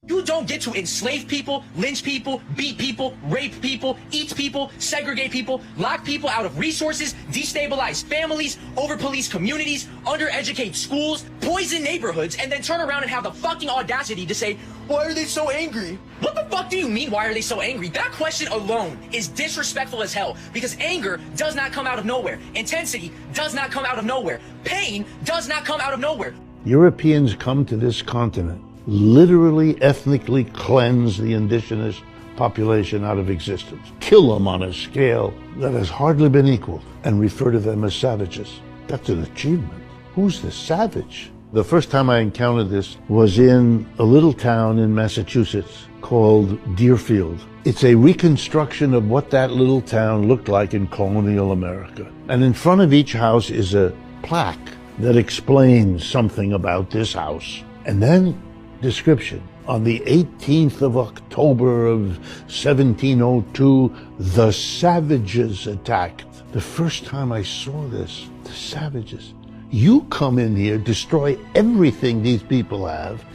You don't get to enslave people, lynch people, beat people, rape people, eat people, segregate people, lock people out of resources, destabilize families, over-police communities, undereducate schools, poison neighborhoods, and then turn around and have the fucking audacity to say, why are they so angry? What the fuck do you mean, why are they so angry? That question alone is disrespectful as hell, because anger does not come out of nowhere. Intensity does not come out of nowhere. Pain does not come out of nowhere. Europeans come to this continent, literally ethnically cleanse the indigenous population out of existence, kill them on a scale that has hardly been equaled, and refer to them as savages. That's an achievement. Who's the savage? The first time I encountered this was in a little town in Massachusetts called Deerfield. It's a reconstruction of what that little town looked like in colonial America. And in front of each house is a plaque that explains something about this house. And then description. On the 18th of October of 1702, the savages attacked. The first time I saw this, the savages. You come in here, destroy everything these people have,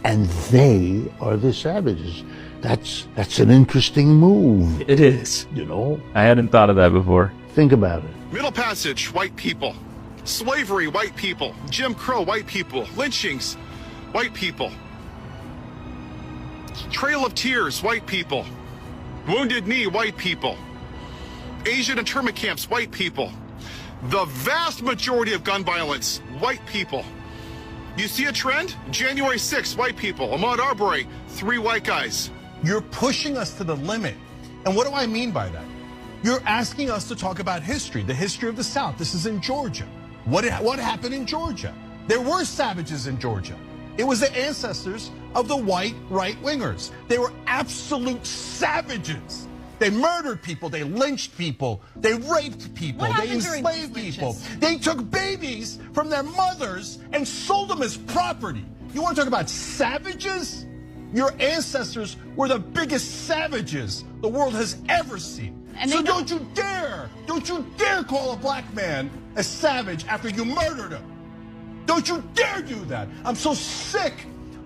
and they are the savages. That's an interesting move. It is. You know? I hadn't thought of that before. Think about it. Middle Passage, white people. Slavery, white people. Jim Crow, white people. Lynchings, white people. Trail of Tears, white people. Wounded Knee, white people. Asian internment camps, white people. The vast majority of gun violence, white people. You see a trend? January 6th, white people. Ahmaud Arbery, 3 white guys. You're pushing us to the limit. And what do I mean by that? You're asking us to talk about history, the history of the South. This is in Georgia. What happened in Georgia? There were savages in Georgia. It was the ancestors of the white right-wingers. They were absolute savages. They murdered people, they lynched people, they raped people, they enslaved people. They took babies from their mothers and sold them as property. You want to talk about savages? Your ancestors were the biggest savages the world has ever seen. So don't you dare call a black man a savage after you murdered him. Don't you dare do that. I'm so sick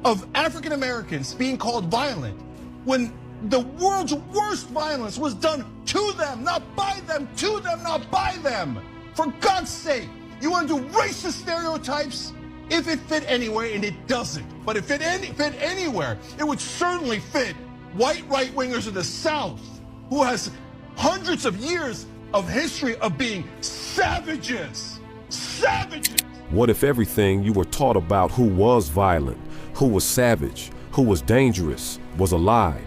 of African Americans being called violent when the world's worst violence was done to them, not by them, to them, not by them. For God's sake, you want to do racist stereotypes? If it fit anywhere, and it doesn't, but if it fit anywhere, it would certainly fit white right-wingers of the South, who has hundreds of years of history of being savages. Savages! What if everything you were taught about who was violent, who was savage, who was dangerous, was a lie?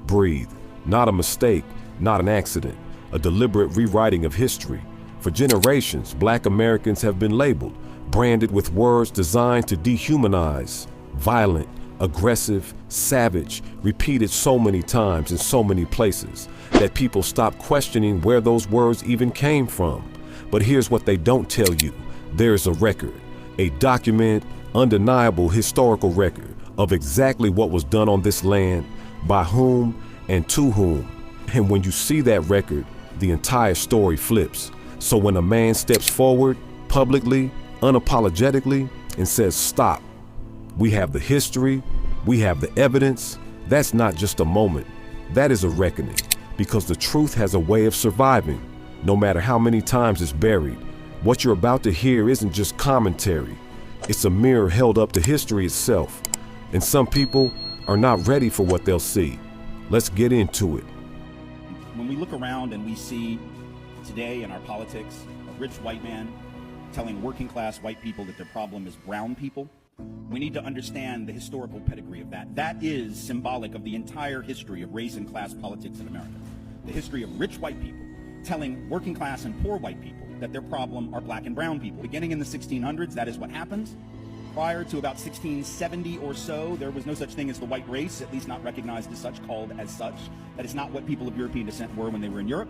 Breathe. Not a mistake, not an accident, a deliberate rewriting of history. For generations, black Americans have been labeled, branded with words designed to dehumanize. Violent, aggressive, savage, repeated so many times in so many places that people stop questioning where those words even came from. But here's what they don't tell you. There's a record, a documented, undeniable historical record of exactly what was done on this land, by whom and to whom. And when you see that record, the entire story flips. So when a man steps forward, publicly, unapologetically, and says, stop, we have the history, we have the evidence, that's not just a moment, that is a reckoning, because the truth has a way of surviving, no matter how many times it's buried. What you're about to hear isn't just commentary, it's a mirror held up to history itself, and some people are not ready for what they'll see. Let's get into it. When we look around and we see today in our politics a rich white man telling working class white people that their problem is brown people, we need to understand the historical pedigree of that. That is symbolic of the entire history of race and class politics in America. The history of rich white people telling working class and poor white people that their problem are black and brown people. Beginning in the 1600s, that is what happens. Prior to about 1670 or so, there was no such thing as the white race, at least not recognized as such, called as such. That is not what people of European descent were when they were in Europe.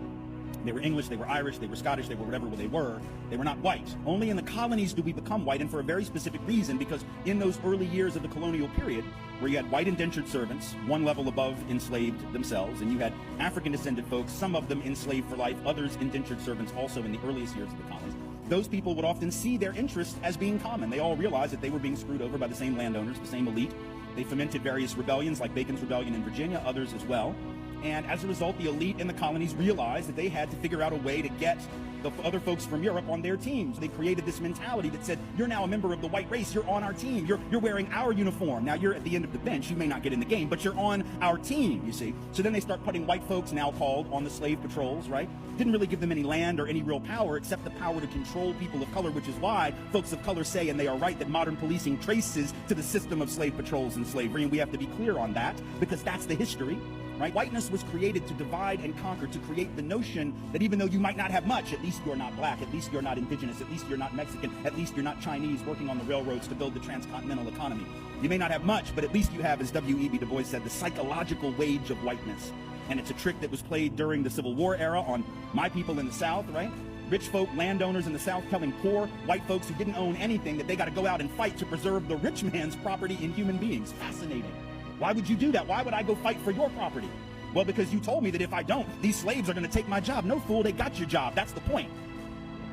They were English, they were Irish, they were Scottish, they were whatever they were. They were not white. Only in the colonies do we become white, and for a very specific reason, because in those early years of the colonial period, where you had white indentured servants, one level above enslaved themselves, and you had African descended folks, some of them enslaved for life, others indentured servants also in the earliest years of the colonies. Those people would often see their interests as being common. They all realized that they were being screwed over by the same landowners, the same elite, They fomented various rebellions like Bacon's Rebellion in Virginia, others as well. And as a result, the elite in the colonies realized that they had to figure out a way to get the other folks from Europe on their teams. They created this mentality that said, you're now a member of the white race, you're on our team, you're wearing our uniform. Now you're at the end of the bench, you may not get in the game, but you're on our team, you see. So then they start putting white folks, now called, on the slave patrols, right? Didn't really give them any land or any real power except the power to control people of color, which is why folks of color say, and they are right, that modern policing traces to the system of slave patrols and slavery, and we have to be clear on that, because that's the history. Right? Whiteness was created to divide and conquer, to create the notion that even though you might not have much, at least you're not black, at least you're not indigenous, at least you're not Mexican, at least you're not Chinese working on the railroads to build the transcontinental economy. You may not have much, but at least you have, as W.E.B. Du Bois said, the psychological wage of whiteness. And it's a trick that was played during the Civil War era on my people in the South, right? Rich folk, landowners in the South telling poor white folks who didn't own anything that they got to go out and fight to preserve the rich man's property in human beings. Fascinating. Why would you do that? Why would I go fight for your property? Well, because you told me that if I don't, these slaves are going to take my job. No, fool, they got your job. That's the point.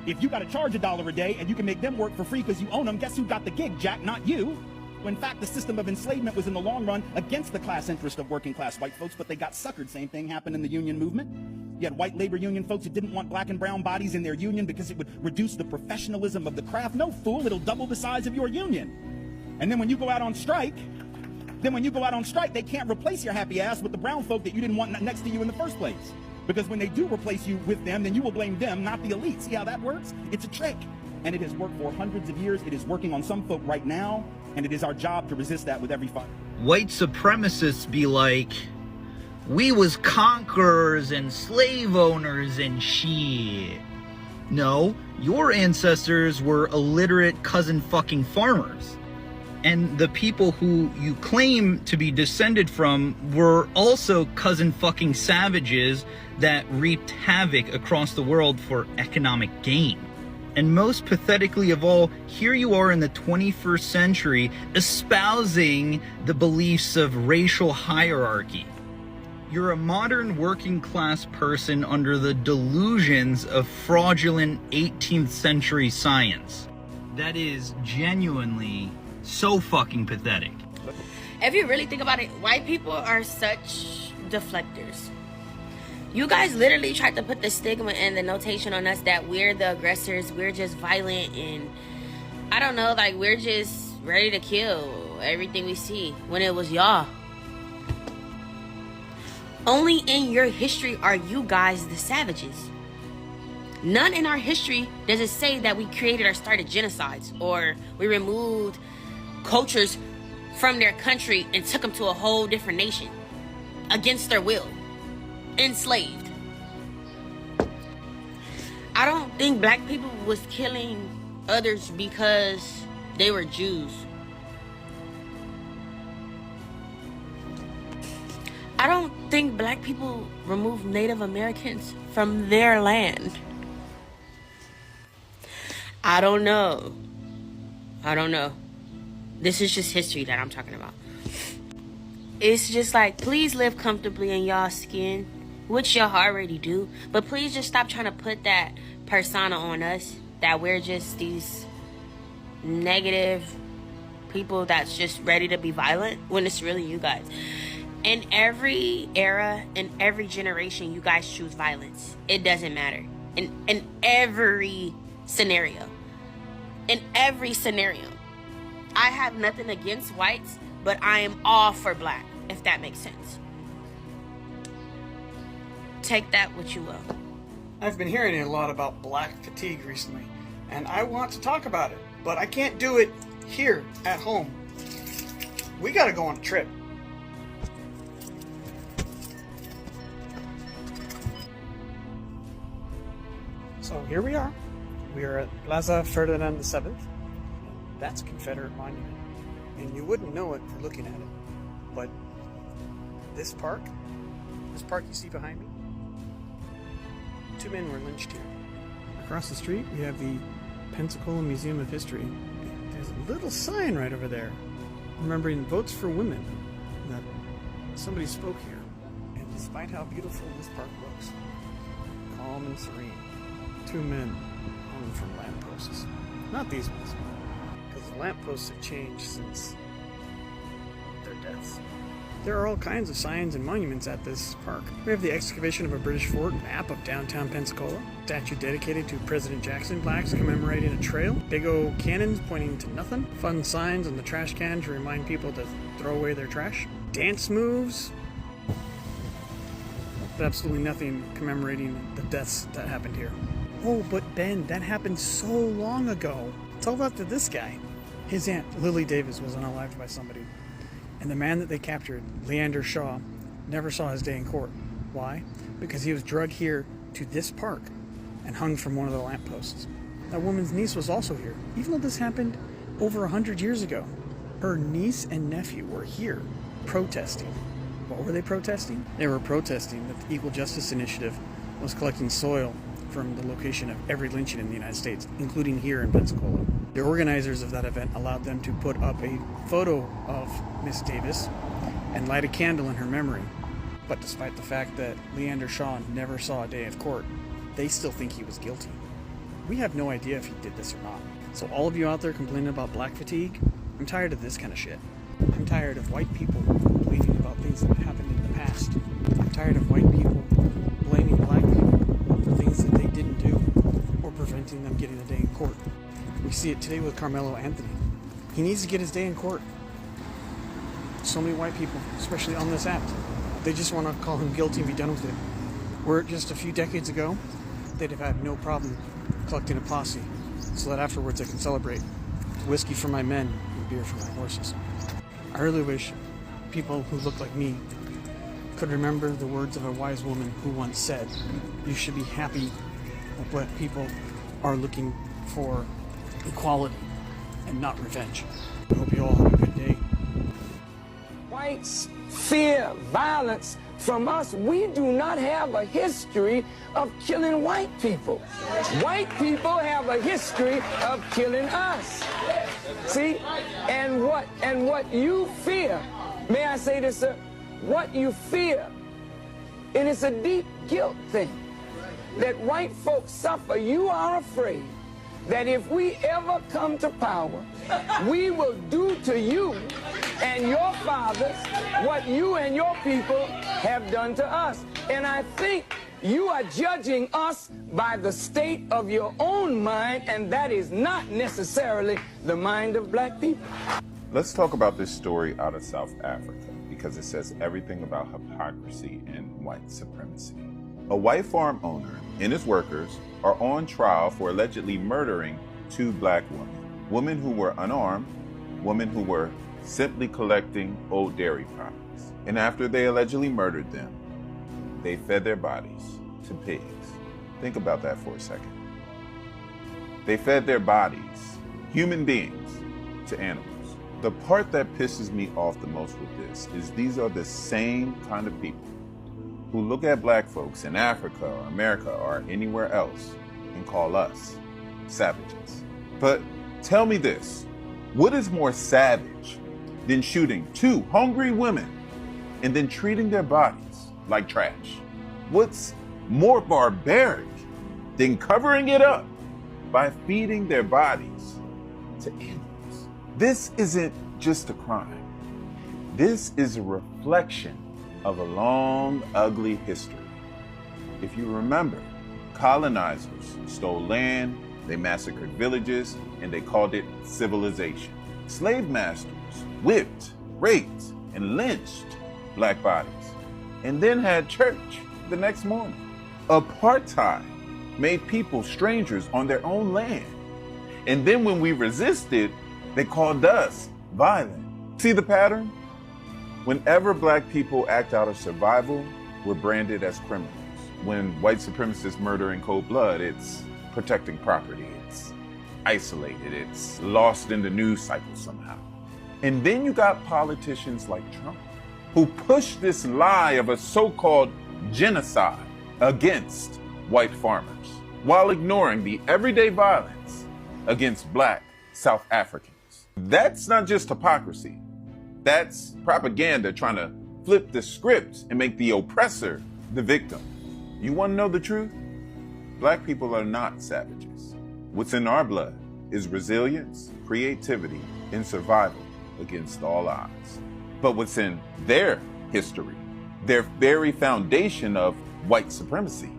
If you got to charge $1 a day and you can make them work for free because you own them, guess who got the gig, Jack? Not you. When in fact, the system of enslavement was in the long run against the class interest of working class white folks, but they got suckered. Same thing happened in the union movement. You had white labor union folks who didn't want black and brown bodies in their union because it would reduce the professionalism of the craft. No, fool, it'll double the size of your union. And then when you go out on strike, they can't replace your happy ass with the brown folk that you didn't want next to you in the first place. Because when they do replace you with them, then you will blame them, not the elite. See how that works? It's a trick. And it has worked for hundreds of years. It is working on some folk right now. And it is our job to resist that with every fight. White supremacists be like, we was conquerors and slave owners and shit. No, your ancestors were illiterate cousin fucking farmers. And the people who you claim to be descended from were also cousin fucking savages that reaped havoc across the world for economic gain. And most pathetically of all, here you are in the 21st century espousing the beliefs of racial hierarchy. You're a modern working class person under the delusions of fraudulent 18th century science. That is genuinely so fucking pathetic. If you really think about it, white people are such deflectors. You guys literally tried to put the stigma and the notation on us that we're the aggressors, we're just violent, and I don't know, like we're just ready to kill everything we see, when it was y'all. Only in your history are you guys the savages. None in our history does it say that we created or started genocides, or we removed cultures from their country and took them to a whole different nation against their will. Enslaved. I don't think black people was killing others because they were Jews. I don't think black people removed Native Americans from their land. I don't know. This is just history that I'm talking about. It's just like, please live comfortably in y'all's skin, which y'all already do, but please just stop trying to put that persona on us, that we're just these negative people that's just ready to be violent, when it's really you guys. In every era, in every generation, you guys choose violence. It doesn't matter. In every scenario. In every scenario. I have nothing against whites, but I am all for black, if that makes sense. Take that what you will. I've been hearing a lot about black fatigue recently, and I want to talk about it, but I can't do it here at home. We gotta go on a trip. So here we are. We are at Plaza Ferdinand VII. That's a Confederate monument. And you wouldn't know it for looking at it. But this park you see behind me, 2 men were lynched here. Across the street, we have the Pensacola Museum of History. There's a little sign right over there, remembering votes for women, that somebody spoke here. And despite how beautiful this park looks, calm and serene, 2 men hung from lampposts. Not these ones, because the lampposts have changed since their deaths. There are all kinds of signs and monuments at this park. We have the excavation of a British fort, map of downtown Pensacola, statue dedicated to President Jackson, plaques commemorating a trail, big old cannons pointing to nothing, fun signs on the trash can to remind people to throw away their trash, dance moves, but absolutely nothing commemorating the deaths that happened here. Oh, but Ben, that happened so long ago. Tell that to this guy. His aunt, Lily Davis, was unalived by somebody. And the man that they captured, Leander Shaw, never saw his day in court. Why? Because he was dragged here to this park and hung from one of the lampposts. That woman's niece was also here, even though this happened over 100 years ago. Her niece and nephew were here protesting. What were they protesting? They were protesting that the Equal Justice Initiative was collecting soil from the location of every lynching in the United States, including here in Pensacola. The organizers of that event allowed them to put up a photo of Miss Davis and light a candle in her memory. But despite the fact that Leander Shaw never saw a day of court, they still think he was guilty. We have no idea if he did this or not. So all of you out there complaining about black fatigue, I'm tired of this kind of shit. I'm tired of white people believing about things that happened in the past. I'm tired of white people blaming black people for things that they didn't do or preventing them getting a day in court. We see it today with Carmelo Anthony. He needs to get his day in court. So many white people, especially on this app, they just want to call him guilty and be done with it. Where just a few decades ago, they'd have had no problem collecting a posse so that afterwards they can celebrate. Whiskey for my men and beer for my horses. I really wish people who look like me could remember the words of a wise woman who once said, you should be happy that black people are looking for equality and not revenge. I hope you all have a good day. Whites fear violence from us. We do not have a history of killing white people. White people have a history of killing us. See? And what you fear, may I say this, sir? What you fear, it is a deep guilt thing that white folks suffer. You are afraid that if we ever come to power, we will do to you and your fathers what you and your people have done to us. And I think you are judging us by the state of your own mind, and that is not necessarily the mind of black people. Let's talk about this story out of South Africa, because it says everything about hypocrisy and white supremacy. A white farm owner and his workers are on trial for allegedly murdering 2 black women who were unarmed, women who were simply collecting old dairy products. And after they allegedly murdered them, they fed their bodies to pigs. Think about that for a second. They fed their bodies, human beings, to animals. The part that pisses me off the most with this is these are the same kind of people who look at black folks in Africa or America or anywhere else and call us savages. But tell me this, what is more savage than shooting 2 hungry women and then treating their bodies like trash? What's more barbaric than covering it up by feeding their bodies to animals? This isn't just a crime. This is a reflection of a long, ugly history. If you remember, colonizers stole land, they massacred villages, and they called it civilization. Slave masters whipped, raped, and lynched black bodies, and then had church the next morning. Apartheid made people strangers on their own land. And then when we resisted, they called us violent. See the pattern? Whenever black people act out of survival, we're branded as criminals. When white supremacists murder in cold blood, it's protecting property, it's isolated, it's lost in the news cycle somehow. And then you got politicians like Trump, who push this lie of a so-called genocide against white farmers, while ignoring the everyday violence against black South Africans. That's not just hypocrisy. That's propaganda trying to flip the script and make the oppressor the victim. You want to know the truth? Black people are not savages. What's in our blood is resilience, creativity, and survival against all odds. But what's in their history, their very foundation of white supremacy,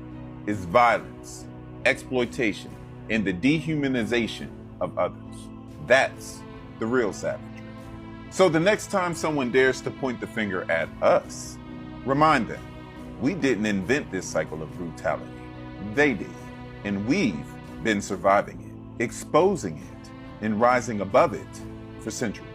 is violence, exploitation, and the dehumanization of others. That's the real savagery. So the next time someone dares to point the finger at us, remind them, we didn't invent this cycle of brutality. They did. And we've been surviving it, exposing it, and rising above it for centuries.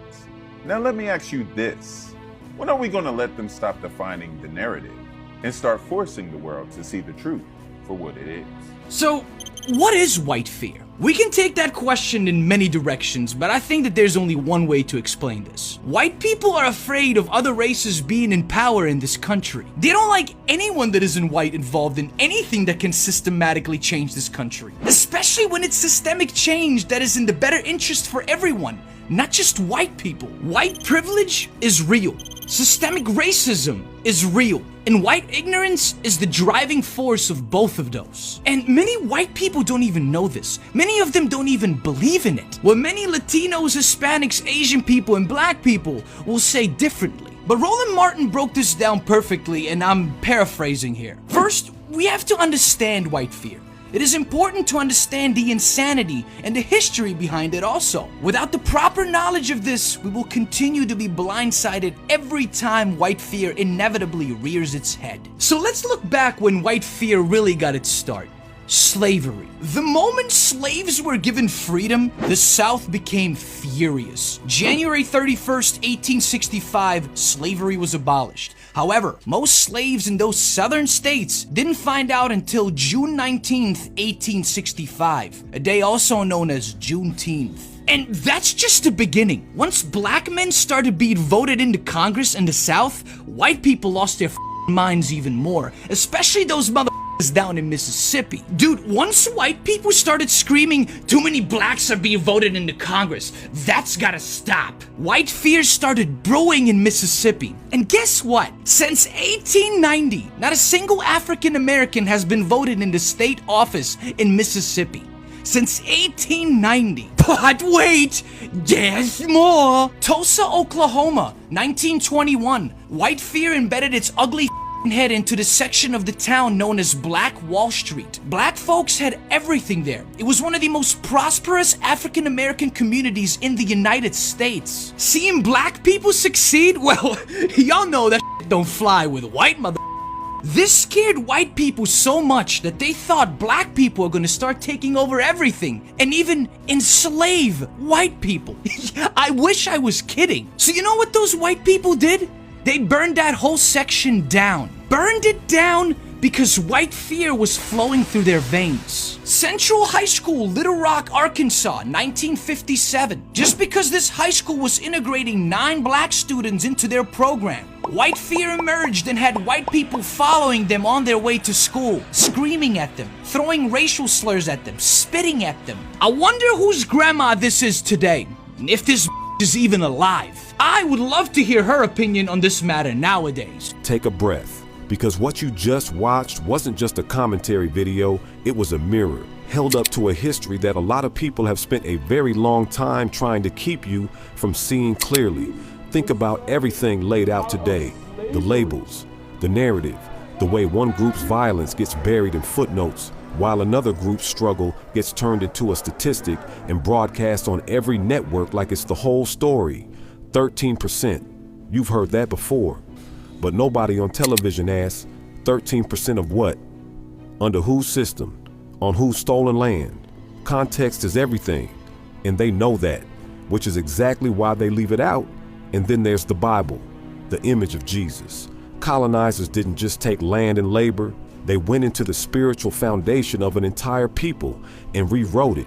Now let me ask you this. When are we going to let them stop defining the narrative and start forcing the world to see the truth for what it is? So, what is white fear? We can take that question in many directions, but I think that there's only one way to explain this. White people are afraid of other races being in power in this country. They don't like anyone that isn't white involved in anything that can systematically change this country. Especially when it's systemic change that is in the better interest for everyone, not just white people. White privilege is real. Systemic racism is real. And white ignorance is the driving force of both of those. And many white people don't even know this. Many of them don't even believe in it. What many Latinos, Hispanics, Asian people, and black people will say differently. But Roland Martin broke this down perfectly, and I'm paraphrasing here. First, we have to understand white fear. It is important to understand the insanity and the history behind it also. Without the proper knowledge of this, we will continue to be blindsided every time white fear inevitably rears its head. So let's look back when white fear really got its start. Slavery. The moment slaves were given freedom, the South became furious. January 31st, 1865, slavery was abolished. However, most slaves in those southern states didn't find out until June 19th, 1865, a day also known as Juneteenth. And that's just the beginning. Once black men started being voted into Congress in the South, white people lost their minds even more, especially those down in Mississippi. Dude, once white people started screaming, too many blacks are being voted into Congress, that's gotta stop. White fear started brewing in Mississippi. And guess what? Since 1890, not a single African American has been voted into state office in Mississippi. Since 1890. But wait, there's more. Tulsa, Oklahoma, 1921. White fear embedded its ugly head into the section of the town known as Black Wall Street. Black folks had everything there. It was one of the most prosperous African American communities in the United States. Seeing black people succeed? Well, y'all know that don't fly with white mother. This scared white people so much that they thought black people are gonna start taking over everything and even enslave white people. I wish I was kidding. So you know what those white people did? They burned that whole section down. Burned it down because white fear was flowing through their veins. Central High School, Little Rock, Arkansas, 1957. Just because this high school was integrating 9 black students into their program, white fear emerged and had white people following them on their way to school, screaming at them, throwing racial slurs at them, spitting at them. I wonder whose grandma this is today, and if this is even alive. I would love to hear her opinion on this matter nowadays. Take a breath, because what you just watched wasn't just a commentary video, it was a mirror held up to a history that a lot of people have spent a very long time trying to keep you from seeing clearly. Think about everything laid out today, the labels, the narrative, the way one group's violence gets buried in footnotes, while another group's struggle gets turned into a statistic and broadcast on every network like it's the whole story. 13%. You've heard that before. But nobody on television asks, 13% of what? Under whose system? On whose stolen land? Context is everything, and they know that, which is exactly why they leave it out. And then there's the Bible, the image of Jesus. Colonizers didn't just take land and labor, they went into the spiritual foundation of an entire people and rewrote it,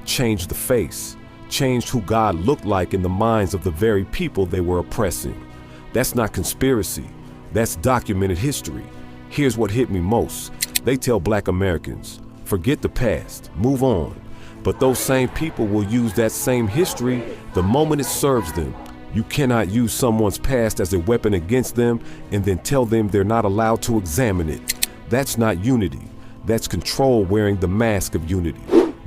changed the face, changed who God looked like in the minds of the very people they were oppressing. That's not conspiracy, that's documented history. Here's what hit me most. They tell black Americans, forget the past, move on. But those same people will use that same history the moment it serves them. You cannot use someone's past as a weapon against them and then tell them they're not allowed to examine it. That's not unity. That's control wearing the mask of unity.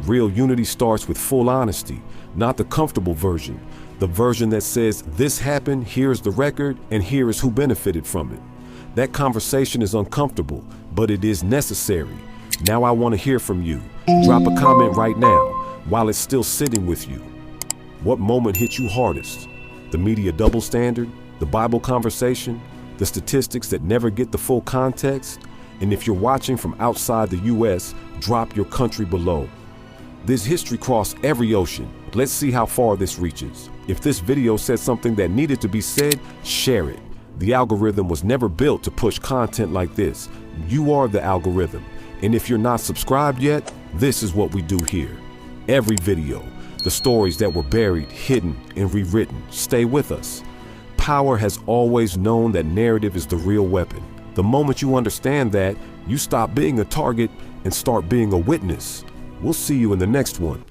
Real unity starts with full honesty, not the comfortable version. The version that says, this happened, here's the record, and here is who benefited from it. That conversation is uncomfortable, but it is necessary. Now I want to hear from you. Drop a comment right now while it's still sitting with you. What moment hit you hardest? The media double standard, the Bible conversation, the statistics that never get the full context? And if you're watching from outside the US, drop your country below. This history crossed every ocean. Let's see how far this reaches. If this video said something that needed to be said, share it. The algorithm was never built to push content like this. You are the algorithm. And if you're not subscribed yet, this is what we do here. Every video, the stories that were buried, hidden, and rewritten. Stay with us. Power has always known that narrative is the real weapon. The moment you understand that, you stop being a target and start being a witness. We'll see you in the next one.